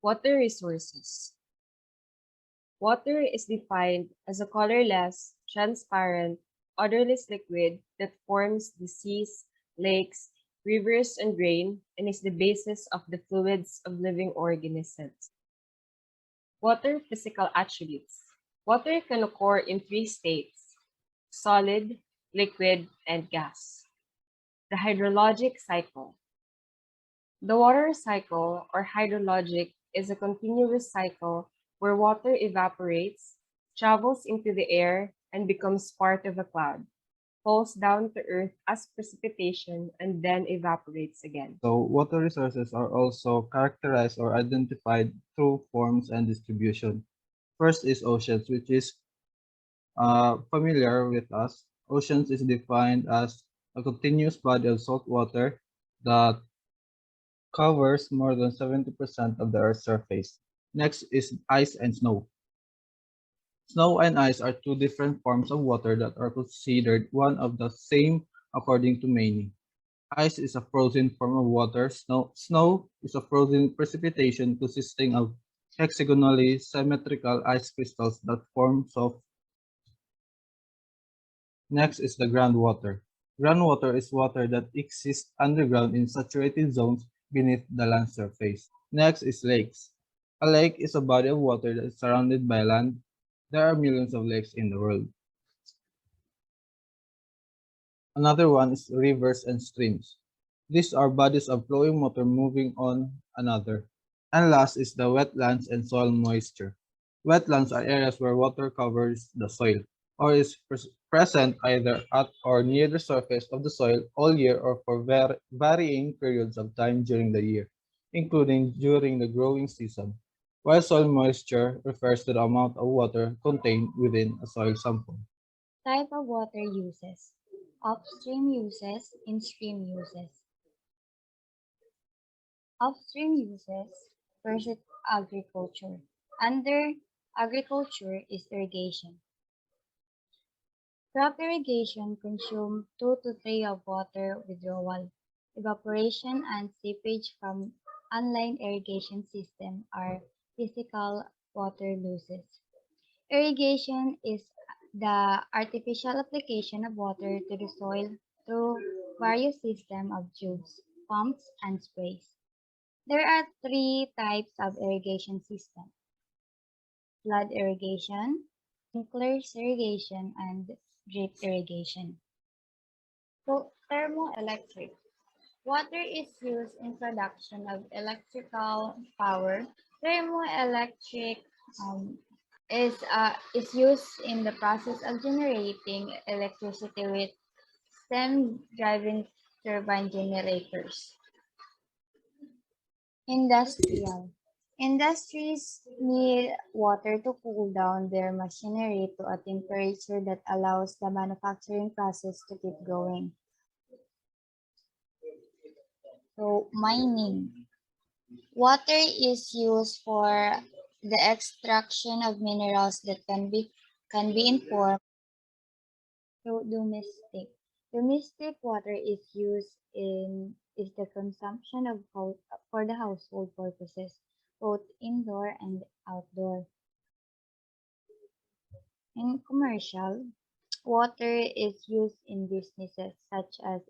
Water resources. Water is defined as a colorless, transparent, odorless liquid that forms the seas, lakes, rivers, and rain and is the basis of the fluids of living organisms. Water physical attributes. Water can occur in three states: solid, liquid, and gas. The hydrologic cycle. The water cycle, or hydrologic, is a continuous cycle where water evaporates, travels into the air, and becomes part of a cloud, falls down to earth as precipitation, and then evaporates again. So water resources are also characterized or identified through forms and distribution. First is oceans, which is familiar with us. Oceans is defined as a continuous body of salt water that covers more than 70% of the Earth's surface. Next is ice and snow. Snow and ice are two different forms of water that are considered one of the same according to many. Ice is a frozen form of water. Snow is a frozen precipitation consisting of hexagonally symmetrical ice crystals that form soft. Next is the groundwater. Groundwater is water that exists underground in saturated zones beneath the land surface. Next is lakes. A lake is a body of water that is surrounded by land. There are millions of lakes in the world. Another one is rivers and streams. These are bodies of flowing water moving on another. And last is the wetlands and soil moisture. Wetlands are areas where water covers the soil or is present either at or near the surface of the soil all year or for varying periods of time during the year, including during the growing season, while soil moisture refers to the amount of water contained within a soil sample. Type of water uses. Upstream uses, in-stream uses. Upstream uses. First is agriculture. Under agriculture is irrigation. Crop irrigation consumes 2 to 3 of water withdrawal. Evaporation and seepage from unlined irrigation system are physical water losses. Irrigation is the artificial application of water to the soil through various systems of tubes, pumps, and sprays. There are three types of irrigation system: flood irrigation, sprinkler irrigation, and drip irrigation. So, thermoelectric. Water is used in production of electrical power. Thermoelectric um, is used in the process of generating electricity with steam driven turbine generators. Industrial. Industries need water to cool down their machinery to a temperature that allows the manufacturing process to keep going. So, mining. Water is used for the extraction of minerals that can be in form. So, domestic water is used in is the consumption of for the household purposes, both indoor and outdoor. In commercial, water is used in businesses such as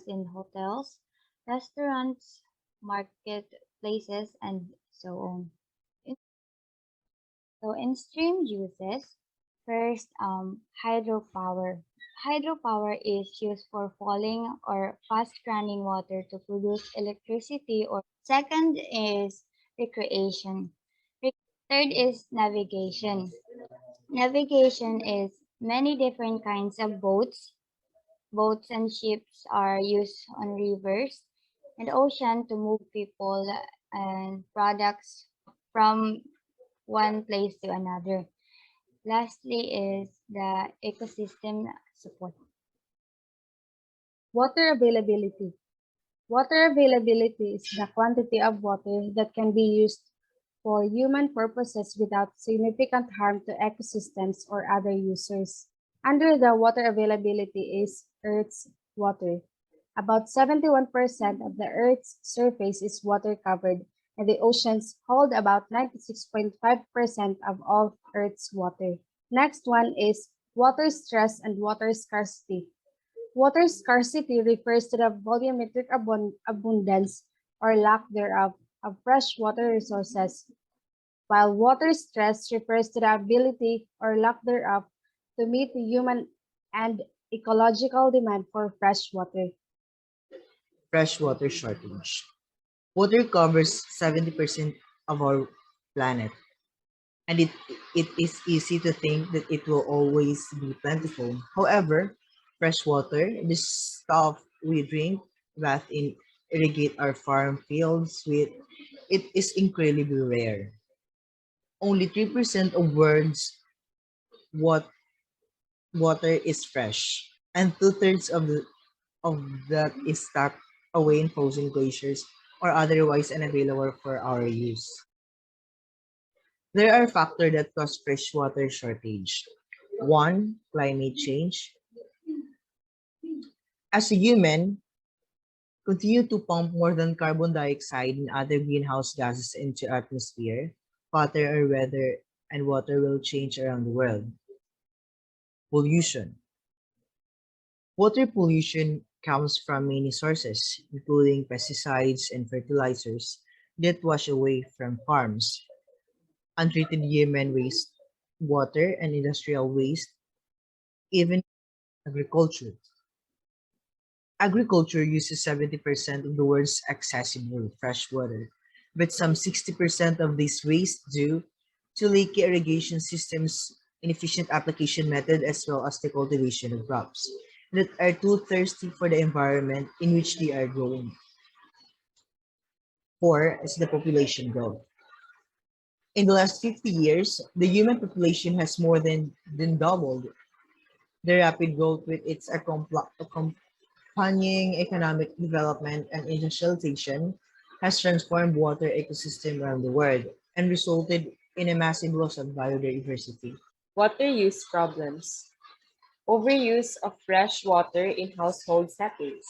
in hotels, restaurants, marketplaces, and so on. In- So in stream uses, first, hydropower. Hydropower is used for falling or fast running water to produce electricity. Or second is recreation. Third is navigation. Navigation is many different kinds of boats. Boats and ships are used on rivers and ocean to move people and products from one place to another. Lastly is the ecosystem support. Water availability. Water availability is the quantity of water that can be used for human purposes without significant harm to ecosystems or other users. Under the water availability is Earth's water. About 71% of the Earth's surface is water covered, and the oceans hold about 96.5% of all Earth's water. Next one is water stress and water scarcity. Water scarcity refers to the volumetric abundance or lack thereof of fresh water resources, while water stress refers to the ability or lack thereof to meet the human and ecological demand for fresh water. Freshwater shortage. Water covers 70% of our planet, and it is easy to think that it will always be plentiful. However, fresh water, the stuff we drink, bath in, irrigate our farm fields with, it is incredibly rare. Only 3% of world's what water is fresh, and two-thirds of that is stacked away in frozen glaciers or otherwise unavailable for our use. There are factors that cause freshwater shortage. One, climate change. As a human, continue to pump more than carbon dioxide and other greenhouse gases into atmosphere, water or weather and water will change around the world. Pollution. Water pollution comes from many sources, including pesticides and fertilizers that wash away from farms, untreated human waste, water and industrial waste, even agriculture. Agriculture uses 70% of the world's accessible fresh water, but some 60% of this waste due to leaky irrigation systems, inefficient application method, as well as the cultivation of crops that are too thirsty for the environment in which they are growing. Four is the population growth. In the last 50 years, the human population has more than doubled. The rapid growth with its accompanying economic development and industrialization has transformed water ecosystem around the world and resulted in a massive loss of biodiversity. Water use problems. Overuse of fresh water in household settings.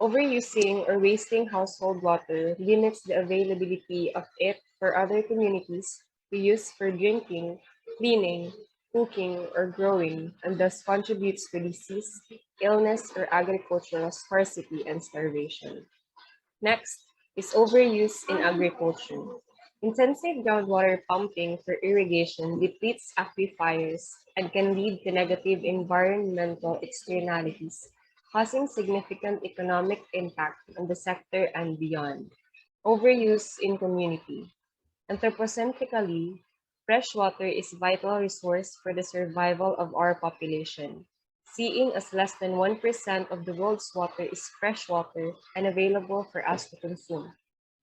Overusing or wasting household water limits the availability of it for other communities to use for drinking, cleaning, cooking, or growing, and thus contributes to disease, illness, or agricultural scarcity and starvation. Next is overuse in agriculture. Intensive groundwater pumping for irrigation depletes aquifers and can lead to negative environmental externalities, causing significant economic impact on the sector and beyond. Overuse in community. Anthropocentrically, fresh water is a vital resource for the survival of our population. Seeing as less than 1% of the world's water is fresh water and available for us to consume.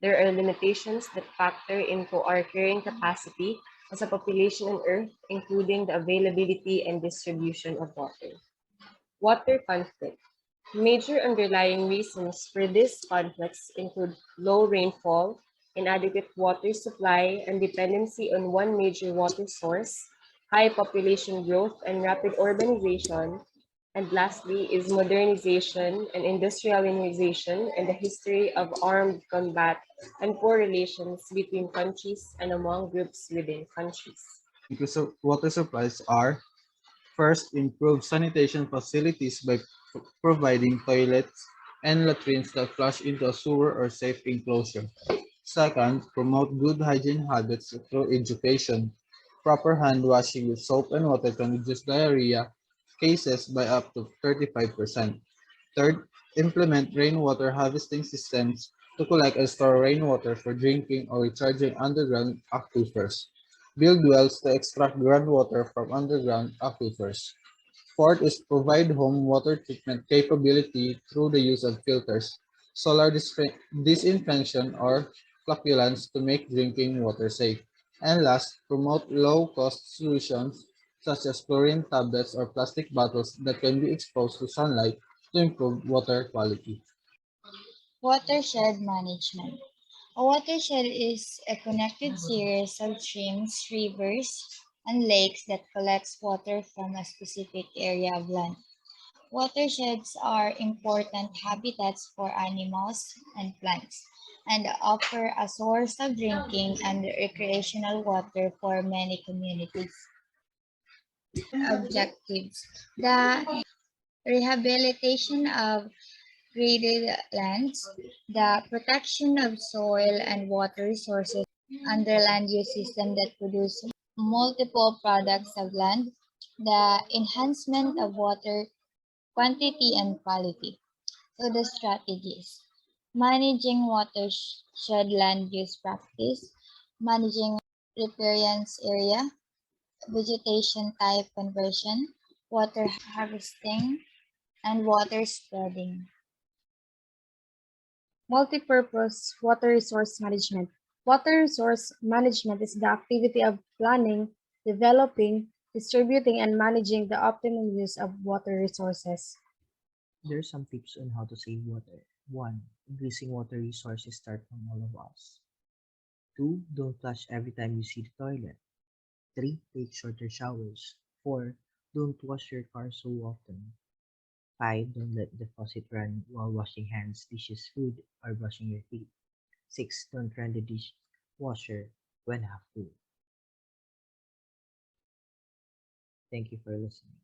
There are limitations that factor into our carrying capacity as a population on Earth, including the availability and distribution of water. Water conflict. Major underlying reasons for these conflicts include low rainfall, inadequate water supply, and dependency on one major water source, high population growth and rapid urbanization, and lastly is modernization and industrialization and the history of armed combat and poor relations between countries and among groups within countries. Inclusive water supplies are: first, improve sanitation facilities by providing toilets and latrines that flush into a sewer or safe enclosure. Second, promote good hygiene habits through education. Proper hand washing with soap and water can reduce diarrhea cases by up to 35%. Third, implement rainwater harvesting systems to collect and store rainwater for drinking or recharging underground aquifers. Build wells to extract groundwater from underground aquifers. Fourth is provide home water treatment capability through the use of filters, solar disinfection, or flocculants to make drinking water safe. And last, promote low-cost solutions such as chlorine tablets or plastic bottles that can be exposed to sunlight to improve water quality. Watershed management. A watershed is a connected series of streams, rivers, and lakes that collects water from a specific area of land. Watersheds are important habitats for animals and plants, and offer a source of drinking and recreational water for many communities. Objectives: the rehabilitation of graded lands, the protection of soil and water resources under land use system that produce multiple products of land, the enhancement of water quantity and quality. So the strategies: managing watershed land use practice, managing riparian area, vegetation type conversion, water harvesting, and water spreading. Multipurpose water resource management. Water resource management is the activity of planning, developing, distributing, and managing the optimum use of water resources. There are some tips on how to save water. 1. Increasing water resources start from all of us. 2. Don't flush every time you see the toilet. 3. Take shorter showers. 4. Don't wash your car so often. 5. Don't let the faucet run while washing hands, dishes, food, or brushing your teeth. 6. Don't run the dishwasher when half full. Thank you for listening.